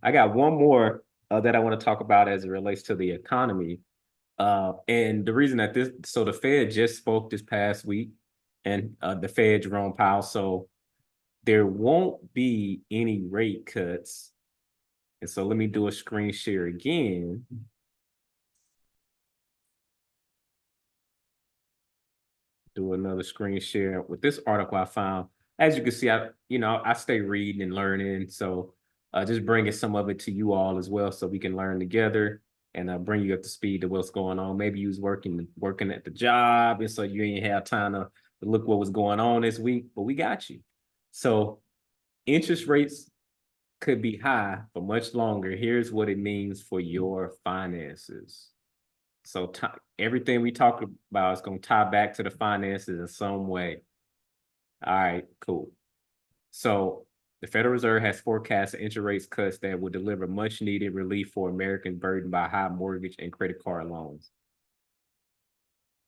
I got one more that I want to talk about as it relates to the economy. And the reason that so the Fed just spoke this past week, and the Fed, Jerome Powell. So there won't be any rate cuts. And so let me do a screen share again. Do another screen share with this article I found. As you can see, I stay reading and learning. So just bringing some of it to you all as well, so we can learn together and bring you up to speed to what's going on. Maybe you was working at the job, and so you ain't have time to look what was going on this week, but we got you. So interest rates could be high for much longer. Here's what it means for your finances. So everything we talk about is going to tie back to the finances in some way. All right, cool. So the Federal Reserve has forecast interest rate cuts that will deliver much needed relief for Americans burdened by high mortgage and credit card loans.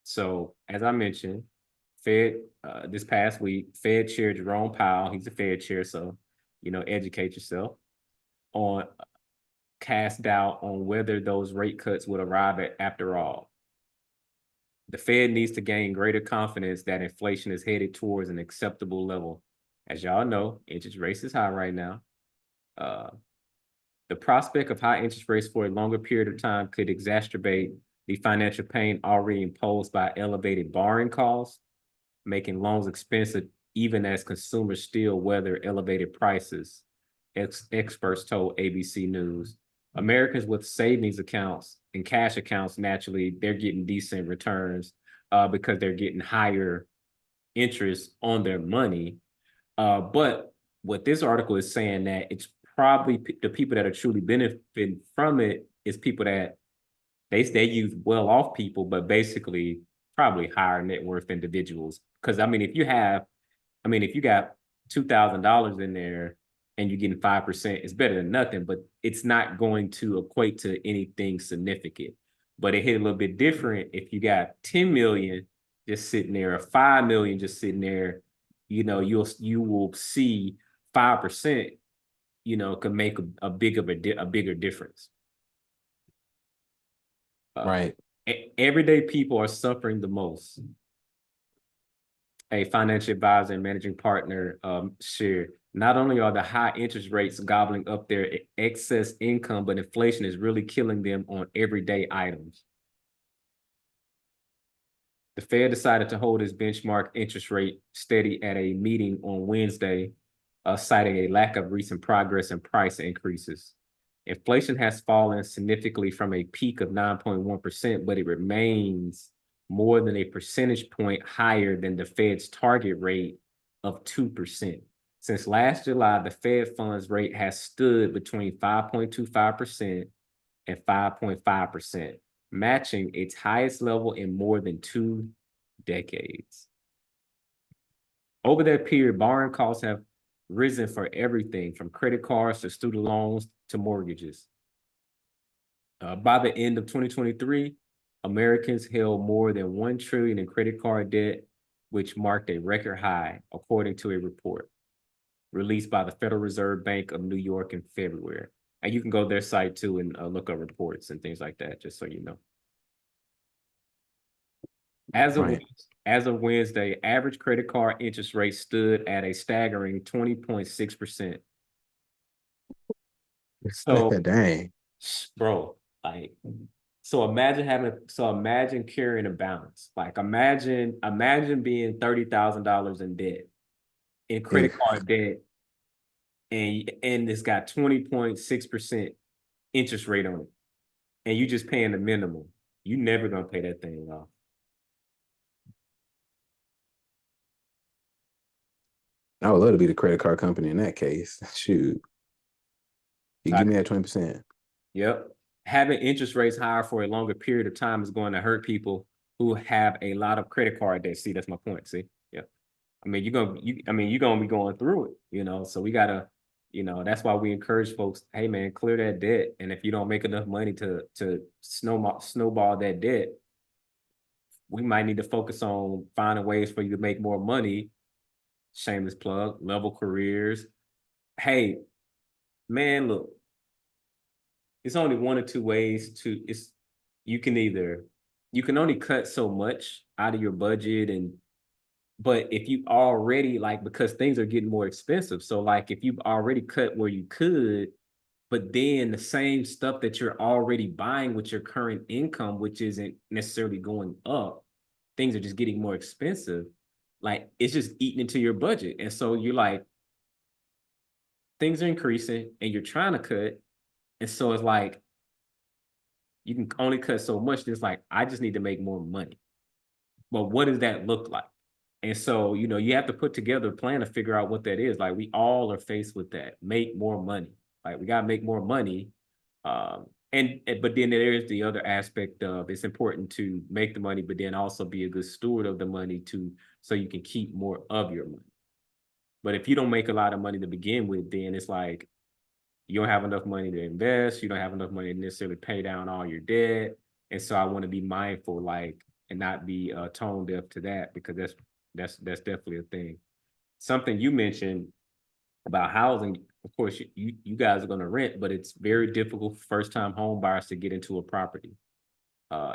So as I mentioned, Fed this past week, Fed Chair Jerome Powell, he's the Fed chair, so educate yourself on cast doubt on whether those rate cuts would arrive after all. The Fed needs to gain greater confidence that inflation is headed towards an acceptable level. As y'all know, interest rates is high right now. The prospect of high interest rates for a longer period of time could exacerbate the financial pain already imposed by elevated borrowing costs, making loans expensive even as consumers still weather elevated prices, experts told ABC News. Americans with savings accounts and cash accounts, naturally, they're getting decent returns because they're getting higher interest on their money. But what this article is saying, that it's probably the people that are truly benefiting from it is people that they use well-off people, but basically probably higher net worth individuals. Because if you got $2,000 in there and you're getting 5%, it's better than nothing, but it's not going to equate to anything significant. But it hit a little bit different if you got 10 million just sitting there, or 5 million just sitting there. You will see 5%, could make a bigger difference. Right. Everyday people are suffering the most. A financial advisor and managing partner shared, not only are the high interest rates gobbling up their excess income, but inflation is really killing them on everyday items. The Fed decided to hold its benchmark interest rate steady at a meeting on Wednesday, citing a lack of recent progress in price increases. Inflation has fallen significantly from a peak of 9.1%, but it remains more than a percentage point higher than the Fed's target rate of 2%. Since last July, the Fed funds rate has stood between 5.25% and 5.5%, matching its highest level in more than 2 decades. Over that period, borrowing costs have risen for everything from credit cards to student loans to mortgages. By the end of 2023, Americans held more than $1 trillion in credit card debt, which marked a record high, according to a report released by the Federal Reserve Bank of New York in February. And you can go to their site too and look up reports and things like that, just so you know. As of Wednesday, average credit card interest rate stood at a staggering 20.6%. So, dang, bro, so imagine carrying a balance. Like imagine being $30,000 in debt, in credit card debt, and it's got 20.6% interest rate on it, and you just paying the minimum. You never gonna pay that thing off. I would love to be the credit card company in that case. Shoot, you give me that 20%. Yep. Having interest rates higher for a longer period of time is going to hurt people who have a lot of credit card debt. See, that's my point. See, yeah. You're gonna be going through it, So we gotta, that's why we encourage folks, hey man, clear that debt. And if you don't make enough money to snowball that debt, we might need to focus on finding ways for you to make more money. Shameless plug, Level Careers. Hey, man, look, it's only one or two ways to it's you can either you can only cut so much out of your budget and but if you already like because things are getting more expensive. So like if you've already cut where you could, but then the same stuff that you're already buying with your current income, which isn't necessarily going up, things are just getting more expensive. Like it's just eating into your budget. And so you're like, things are increasing and you're trying to cut. And so it's like you can only cut so much. It's like, I just need to make more money. But what does that look like? And so, you have to put together a plan to figure out what that is. Like we all are faced with that. Make more money. Like we gotta make more money. But then there is the other aspect of it's important to make the money, but then also be a good steward of the money too, so you can keep more of your money. But if you don't make a lot of money to begin with, then it's like you don't have enough money to invest. You don't have enough money to necessarily pay down all your debt. And so I want to be mindful, like, and not be tone deaf to that because that's definitely a thing. Something you mentioned about housing, of course, you guys are going to rent, but it's very difficult for first time home buyers to get into a property.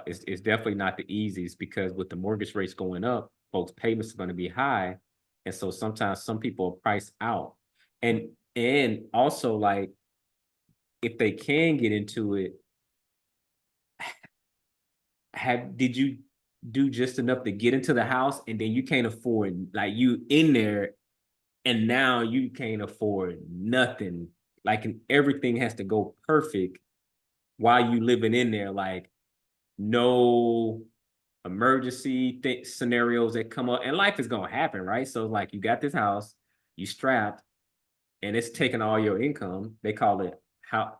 It's definitely not the easiest because with the mortgage rates going up, folks' payments are going to be high, and so sometimes some people are priced out, and also like if they can get into it, did you do just enough to get into the house and then you can't afford like you in there and now you can't afford nothing like and everything has to go perfect while you living in there like no emergency scenarios that come up and life is gonna happen, right? So like you got this house, you strapped, and it's taking all your income. They call it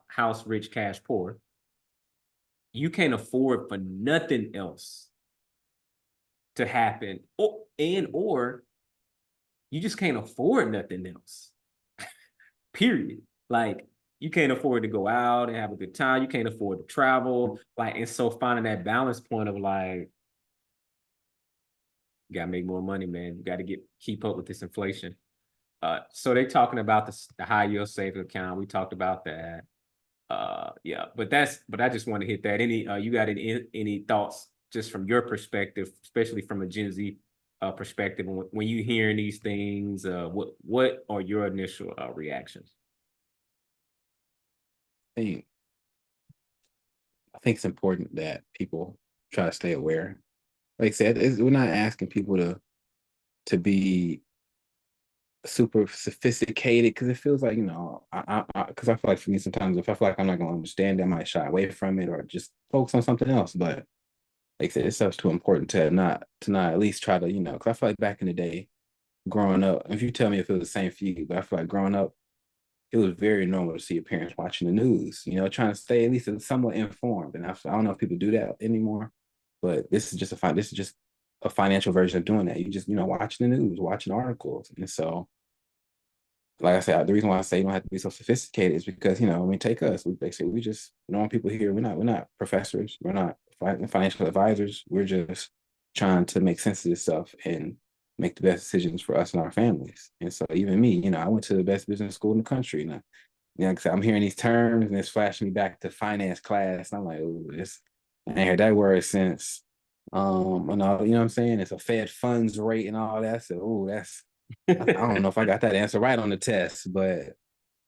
house rich, cash poor. You can't afford for nothing else to happen, or you just can't afford nothing else. Period. Like you can't afford to go out and have a good time. You can't afford to travel. Like, and so finding that balance point of like, you gotta make more money, man. You gotta keep up with this inflation. So they talking about the high yield savings account. We talked about that. Yeah, but I just want to hit that. You got any thoughts just from your perspective, especially from a Gen Z perspective, when you hearing these things, what are your initial reactions? I think I think it's important that people try to stay aware. Like I said, we're not asking people to be super sophisticated because it feels like because I feel like for me sometimes if I feel like I'm not going to understand it, I might shy away from it or just focus on something else. But like I said, it's stuff's too important to not at least try to because I feel like back in the day growing up, if you tell me if it was the same for you, but I feel like growing up it was very normal to see your parents watching the news, trying to stay at least somewhat informed. And I don't know if people do that anymore, but this is just a financial version of doing that. You just, watching the news, watching articles. And so, like I said, the reason why I say you don't have to be so sophisticated is because, take us. Basically we just normal people here. We're not professors. We're not financial advisors. We're just trying to make sense of this stuff and make the best decisions for us and our families. And so even me, I went to the best business school in the country. And like I said, I'm hearing these terms and it's flashing me back to finance class. And I'm like, oh, I ain't heard that word since and all, you know what I'm saying? It's a Fed funds rate and all that. So, oh, I don't know if I got that answer right on the test, but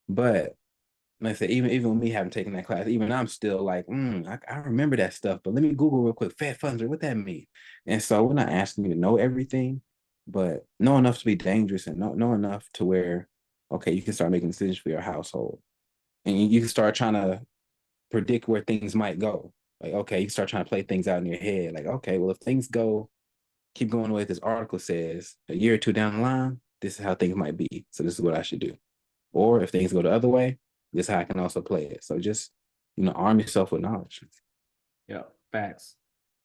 like I said, even with me having taken that class, even I'm still like, I remember that stuff, but let me Google real quick, Fed funds rate, what that mean? And so we're not asking you to know everything, but know enough to be dangerous and know enough to where, okay, you can start making decisions for your household. And you can start trying to predict where things might go. Like, okay, you start trying to play things out in your head. Like, okay, well, if things keep going the way this article says, a year or two down the line, this is how things might be. So this is what I should do. Or if things go the other way, this is how I can also play it. So just, arm yourself with knowledge. Yeah, facts.